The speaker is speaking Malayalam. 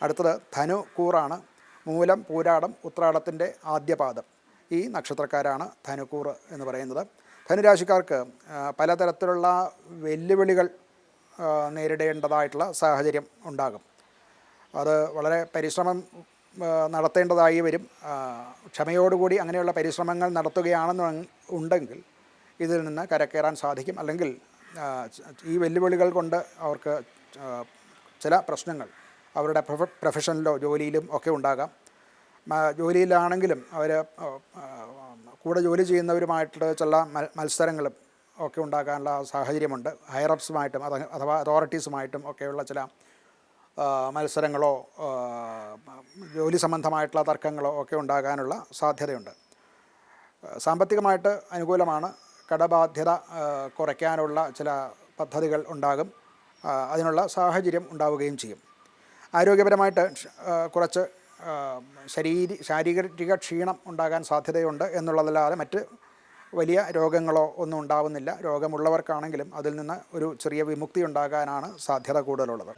അടുത്തത് ധനു കൂറാണ്. മൂലം, പൂരാടം, ഉത്രാടത്തിൻ്റെ ആദ്യപാദം ഈ നക്ഷത്രക്കാരാണ് ധനുക്കൂർ എന്ന് പറയുന്നത്. ധനുരാശിക്കാർക്ക് പലതരത്തിലുള്ള വെല്ലുവിളികൾ നേരിടേണ്ടതായിട്ടുള്ള സാഹചര്യം ഉണ്ടാകും. അത് വളരെ പരിശ്രമം നടത്തേണ്ടതായി വരും. ക്ഷമയോടുകൂടി അങ്ങനെയുള്ള പരിശ്രമങ്ങൾ നടത്തുകയാണെന്നുണ്ടെങ്കിൽ ഇതിൽ നിന്ന് കരകയറാൻ സാധിക്കും. അല്ലെങ്കിൽ ഈ വെല്ലുവിളികൾ കൊണ്ട് അവർക്ക് ചില പ്രശ്നങ്ങൾ അവരുടെ പ്രൊഫഷനിലോ ജോലിയിലും ഒക്കെ ഉണ്ടാകാം. ജോലിയിലാണെങ്കിലും അവർ കൂടെ ജോലി ചെയ്യുന്നവരുമായിട്ട് ചില മത്സരങ്ങളും ഒക്കെ ഉണ്ടാകാനുള്ള സാഹചര്യമുണ്ട്. ഹയറപ്സുമായിട്ടും അഥവാ അതോറിറ്റീസുമായിട്ടും ഒക്കെയുള്ള ചില മത്സരങ്ങളോ ജോലി സംബന്ധമായിട്ടുള്ള തർക്കങ്ങളോ ഒക്കെ ഉണ്ടാകാനുള്ള സാധ്യതയുണ്ട്. സാമ്പത്തികമായിട്ട് അനുകൂലമാണ്. കടബാധ്യത കുറയ്ക്കാനുള്ള ചില പദ്ധതികൾ ഉണ്ടാകും. അതിനുള്ള സാഹചര്യം ഉണ്ടാവുകയും ചെയ്യും. ആരോഗ്യപരമായിട്ട് കുറച്ച് ശാരീരിക ക്ഷീണം ഉണ്ടാകാൻ സാധ്യതയുണ്ട് എന്നുള്ളതല്ലാതെ മറ്റ് വലിയ രോഗങ്ങളോ ഒന്നും ഉണ്ടാവുന്നില്ല. രോഗമുള്ളവർക്കാണെങ്കിലും അതിൽ നിന്ന് ഒരു ചെറിയ വിമുക്തി ഉണ്ടാകാനാണ് സാധ്യത കൂടുതലുള്ളത്.